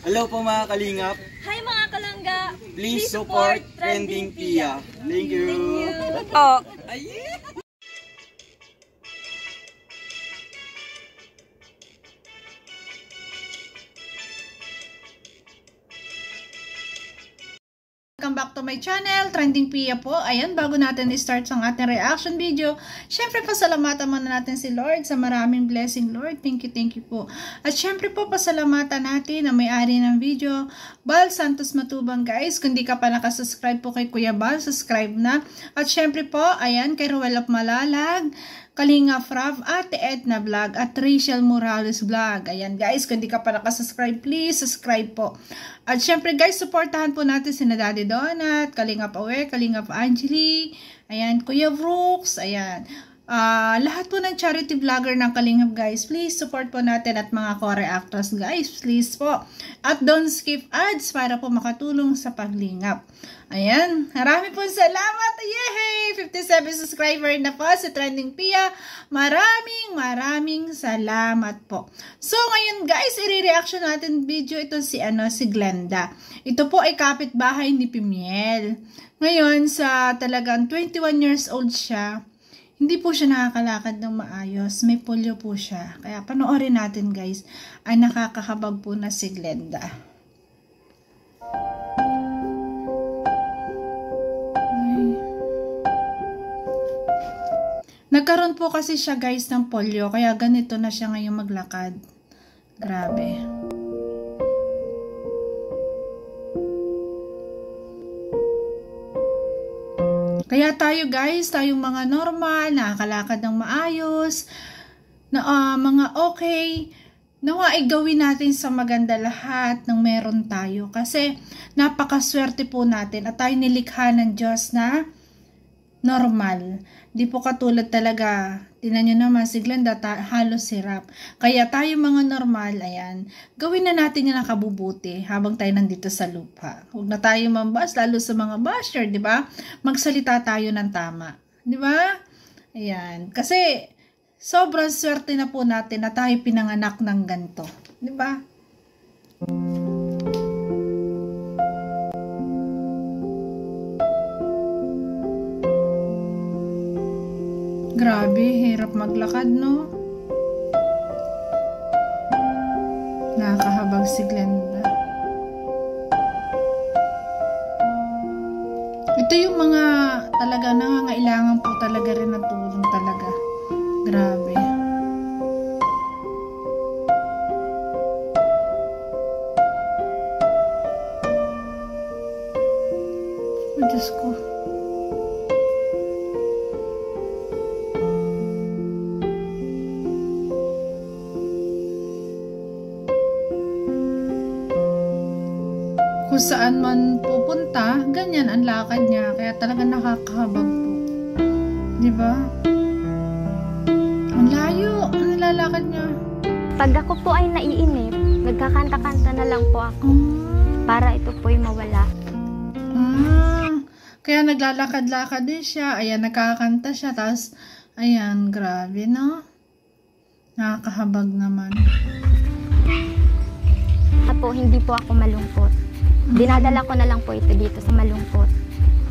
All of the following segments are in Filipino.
Hello po mga kalingap. Hi mga kalangga. Please support Trending Pia. Thank you. Oh. Welcome back to my channel, Trending Pia po. Ayan, bago natin i-start ang ating reaction video, syempre pasalamatan muna natin si Lord sa maraming blessing, Lord. Thank you po. At syempre po, pasalamatan natin na may-ari ng video, Bal Santos Matubang, guys. Kung di ka pa nakasubscribe po kay Kuya Bal, subscribe na. At syempre po, ayan, kay Ruel of Malalag, Kalinga Frav, Ate Edna Vlog, at Rachel Morales Vlog. Ayan guys, kung di ka pa nakasubscribe, please subscribe po. At syempre guys, supportahan po natin si Daddy Donut, Kalinga Pawe, Kalinga Angeli, ayan, Kuya Brooks, ayan. Lahat po ng charity vlogger ng Kalingap guys, please support po natin at mga co-reactors guys, please po. At don't skip ads para po makatulong sa paglingap. Ayan, marami po salamat. Yay! 57 subscriber na po si Trending Pia. Maraming salamat po. So ngayon guys, i-reaction natin video ito si Glenda. Ito po ay kapitbahay ni Pimiel. Ngayon sa talagang 21 years old siya. Hindi po siya nakakalakad ng maayos. May polio po siya. Kaya panoorin natin guys. Ay nakakahabag po na si Glenda. Ay. Nagkaroon po kasi siya guys ng polio. Kaya ganito na siya ngayong maglakad. Grabe. Kaya tayo guys, tayong mga normal, nakakalakad ng maayos, na mga okay, nawa ay gawin natin sa maganda lahat ng meron tayo. Kasi napakaswerte po natin at tayo nilikha ng Diyos na normal. Di po katulad talaga, tinan nyo naman si Glenda, halos hirap. Kaya tayo mga normal, ayan, gawin na natin yung nakabubuti habang tayo nandito sa lupa. Huwag na tayo mambas, lalo sa mga basher, di ba? Magsalita tayo ng tama, di ba? Ayan, kasi sobrang swerte na po natin na tayo pinanganak ng ganito, di ba? Grabe, hirap maglakad, no? Nakakahabag si Glenda. Ito yung mga talaga nangangailangan po talaga rin ng tulong talaga. Grabe. Oh, Diyos ko. Kung saan man pupunta, ganyan ang lakad niya. Kaya talaga nakakahabag po. Diba? Ang layo. Ang lalakad niya. Pag ako po ay naiinip, nagkakanta-kanta na lang po ako. Para ito po'y mawala. Kaya naglalakad-lakad din siya. Ayan, nagkakanta siya. Tapos, ayan, grabe, no? Nakakahabag naman. Apo, hindi po ako malungkot. Dinadala ko na lang po ito dito sa malungkot.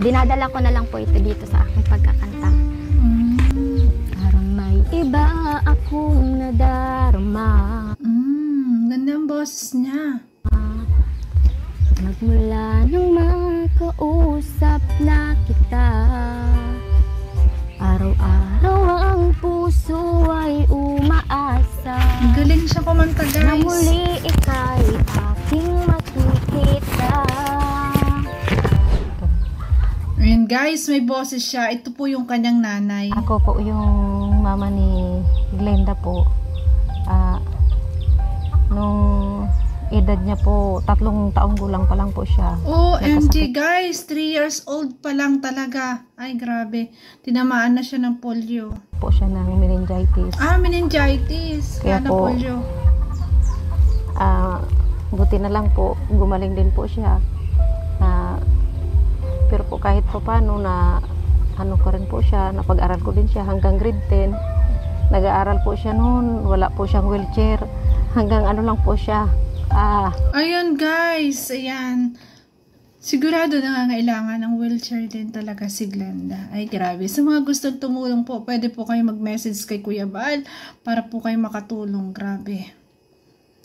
Dinadala ko na lang po ito dito sa aking pagkakanta. Parang may iba akong nadarama. Ganda ang boses niya. Magmula nang makausap na kita, araw-araw ang puso ay umaasa. Galing siya kumanta guys. Na muli ika'y aking makikita. Ayan guys, may boses siya. Ito po yung kanyang nanay. Ako po yung mama ni Glenda po. Nung edad niya po, 3 taong gulang pa lang po siya. OMG guys, 3 years old pa lang talaga. Ay grabe, tinamaan na siya ng polio. Po siya ng meningitis. Meningitis. Kaya na po, polio. Buti na lang po, gumaling din po siya. Pero po kahit pa paano na ano ko rin po siya, napag-aral ko din siya hanggang grade 10. Nag-aaral po siya noon, wala po siyang wheelchair. Hanggang ano lang po siya, Ayun guys, ayan. Sigurado nangangailangan ng wheelchair din talaga si Glenda. Ay grabe. Sa mga gustong tumulong po, pwede po kayo mag-message kay Kuya Bal para po kayo makatulong. Grabe.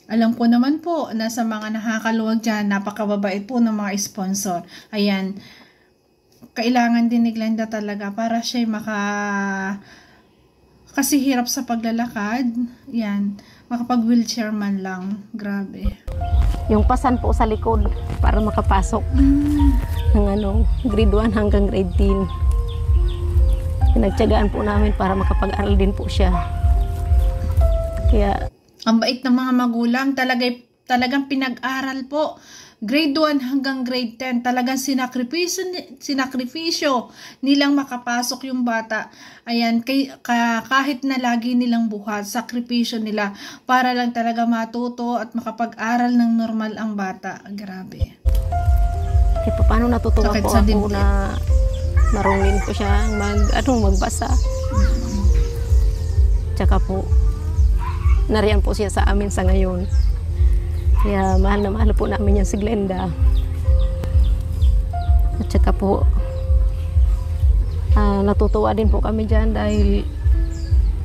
Alam ko naman po na sa mga nakakaluwag dyan, napakababait po ng mga sponsor. Ayan. Kailangan din ni Glenda talaga para siya kasi hirap sa paglalakad. Yan. Makapag-wheelchair man lang. Grabe. Yung pasan po sa likod para makapasok ng grade 1 hanggang grade 10. Pinagtiyagaan po namin para makapag-aral din po siya. Kaya ang bait ng mga magulang, talagang pinag-aral po. Grade 1 hanggang grade 10, talagang sinakripisyo nilang makapasok yung bata. Ayan, kahit na lagi nilang buhat, sakripisyo nila para lang talaga matuto at makapag-aral ng normal ang bata. Grabe. Kaya paano natutuwa po ako na marunong ko siya magbasa. Tsaka po, nariyan po siya sa amin sa ngayon. Kaya mahal na mahal po namin yan si Glenda. At saka po, natutuwa din po kami dyan dahil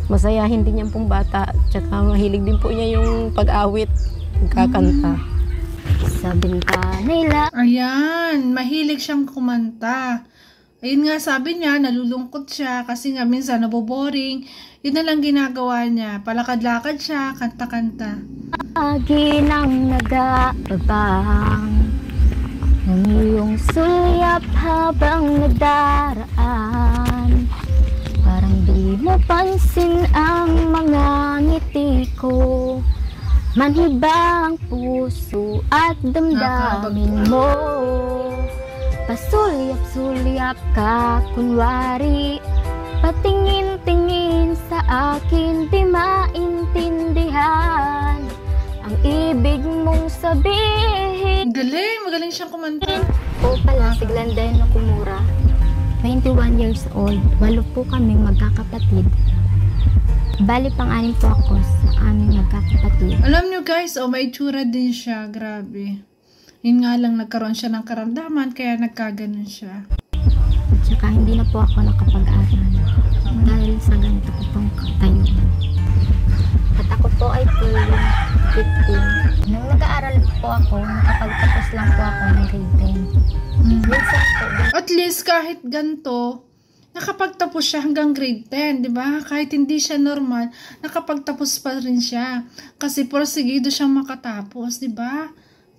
masayahin din yan pong bata. At saka mahilig din po niya yung pag-awit, pagkakanta. Sa bintana nila. Ayan, mahilig siyang kumanta. Ayun nga, sabi niya, nalulungkot siya kasi nga minsan naboboring. Yun na lang ginagawa niya. Palakad-lakad siya, kanta-kanta. Lagi nang nag-aabang ng iyong sulyap habang nagdaraan. Parang di mo pansin ang mga ngiti ko. Manhibang puso at damdamin mo. Pasulyap-sulyap ka kunwari. Patingin-tingin sa akin, di maintindihan ang ibig mong sabihin. Magaling siyang kumanta. Po pala, si Glenda Nakumura, 21 years old, 8 po kaming magkakapatid. Bali pang-anim po ako sa aming magkakapatid. Alam nyo guys, may itsura din siya, grabe. Yun nga lang, nagkaroon siya ng karamdaman, kaya nagkaganon siya. At saka hindi na po ako nakapag-aral dahil sa ganito ko pong katayuan. At ako po ay full 15. Nung nag-aaral po ako, nakapagtapos lang po ako ng grade 10. Minsan po, At least kahit ganito, nakapagtapos siya hanggang grade 10, di ba? Kahit hindi siya normal, nakapagtapos pa rin siya. Kasi porsigido siyang makatapos, di ba?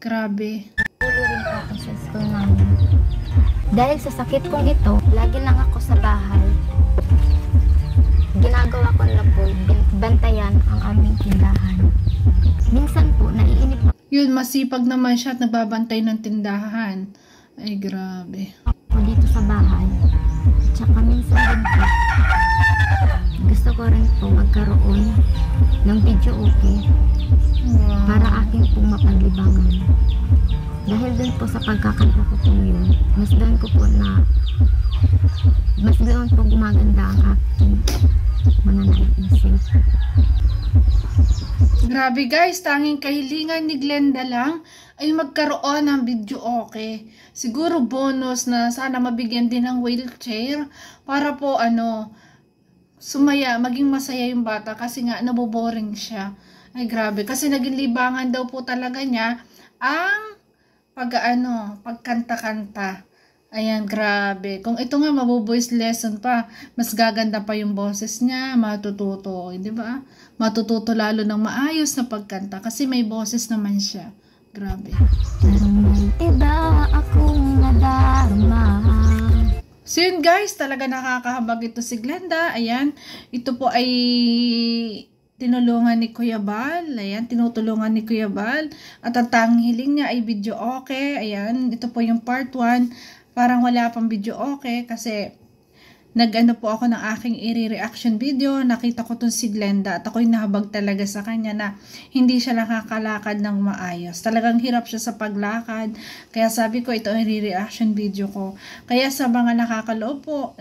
Grabe. huli rin po ako sa school namin. Dahil sa sakit kong ito, lagi lang ako sa bahay. Ginagawa ko lang po, bantayan ang aming tindahan. Minsan po, naiinip Yun, masipag naman siya at nagbabantay ng tindahan. Ay, grabe. ako dito sa bahay. Tsaka minsan din po, gusto ko rin po magkaroon ng video okay para aking pong mapaglibangan. Dahil dun po sa pagkakanta ko po yun, mas doon po gumaganda ang aking mga naiisip. Grabe guys, tanging kahilingan ni Glenda lang ay magkaroon ng video okay. Siguro bonus na sana mabigyan din ng wheelchair para po maging masaya yung bata kasi nga naboboring siya. Ay grabe, kasi naging libangan daw po talaga niya ang pagkanta-kanta. Ayan, grabe. Kung ito nga mabuboice lesson pa, mas gaganda pa yung boses niya, matututo, di ba? Matututo lalo ng maayos na pagkanta kasi may boses naman siya. Grabe. Parang may iba akong nadarama. So yun guys, talaga nakakahabag ito si Glenda. Ayan, ito po ay tinulungan ni Kuya Bal. Ayan, tinutulungan ni Kuya Bal. At ang tanging hiling niya ay video okay. Ayan, ito po yung part 1. Parang wala pang video okay kasi nag-ano po ako ng aking i-reaction video. Nakita ko tong si Glenda at ako'y nahabag talaga sa kanya na hindi siya nakakalakad ng maayos. Talagang hirap siya sa paglakad. Kaya sabi ko ito ang i-reaction video ko. Kaya sa mga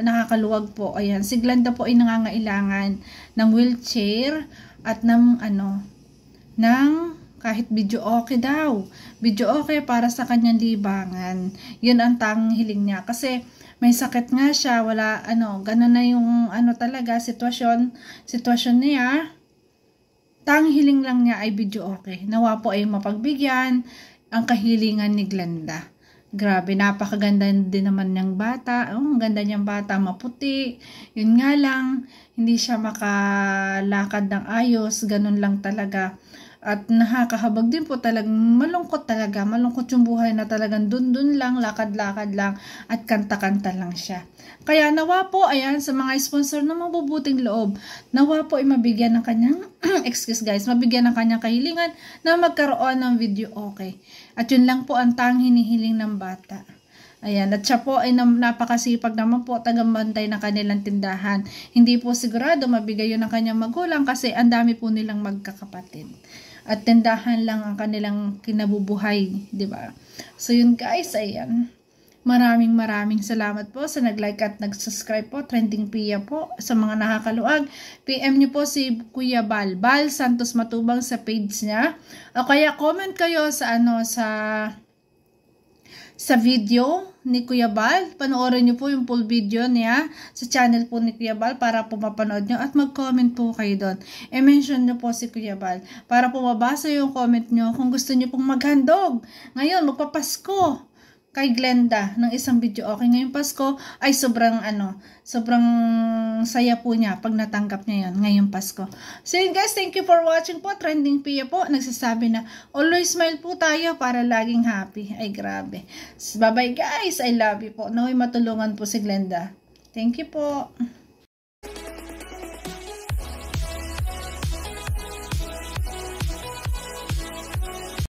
nakakaluwag po, ayan, si Glenda po ay nangangailangan ng wheelchair at ng Kahit video okay daw. Video okay para sa kanyang libangan. Yun ang tanging hiling niya. Kasi may sakit nga siya, wala, ganun na yung, talaga, sitwasyon niya. Tanging hiling lang niya ay video okay. Nawa po ay mapagbigyan ang kahilingan ni Glenda. Grabe, napakaganda din naman niyang bata. Ang ganda niyang bata, maputi. Yun nga lang, hindi siya makalakad ng ayos. Ganun lang talaga. At nakakahabag din po talagang malungkot talaga. Malungkot yung buhay na talagang dun lang, lakad-lakad lang, at kanta-kanta lang siya. Kaya nawa po, ayan, sa mga sponsor na mabubuting loob, nawa po ay mabigyan ng kanyang, mabigyan ng kanyang kahilingan na magkaroon ng video okay. At yun lang po ang tanging hinihiling ng bata. Ayan, at siya po ay napakasipag naman po, tagambantay ng kanilang tindahan. Hindi po sigurado mabigay yun ng kanyang magulang kasi ang dami po nilang magkakapatid. At tindahan lang ang kanilang kinabubuhay, di ba? So yun guys, ayan. Maraming salamat po sa nag-like at nag-subscribe po. Trending Pia po. Sa mga nakakaluag, PM nyo po si Kuya Bal Santos Matubang sa page niya. O kaya comment kayo sa sa video ni Kuya Bal. Panoorin nyo po yung full video niya sa channel po ni Kuya Bal para po mapanood nyo at mag-comment po kayo doon. I-mention nyo po si Kuya Bal para po mabasa yung comment nyo kung gusto nyo pong maghandog. Ngayon, magpapasko kay Glenda ng isang video okay. Ngayong Pasko ay sobrang saya po niya pag natanggap niya yun ngayong Pasko. So yun guys, thank you for watching po. Trending Pia po nagsasabi na always smile po tayo para laging happy. Ay grabe. Bye bye guys, I love you po. Naway matulungan po si Glenda. Thank you po.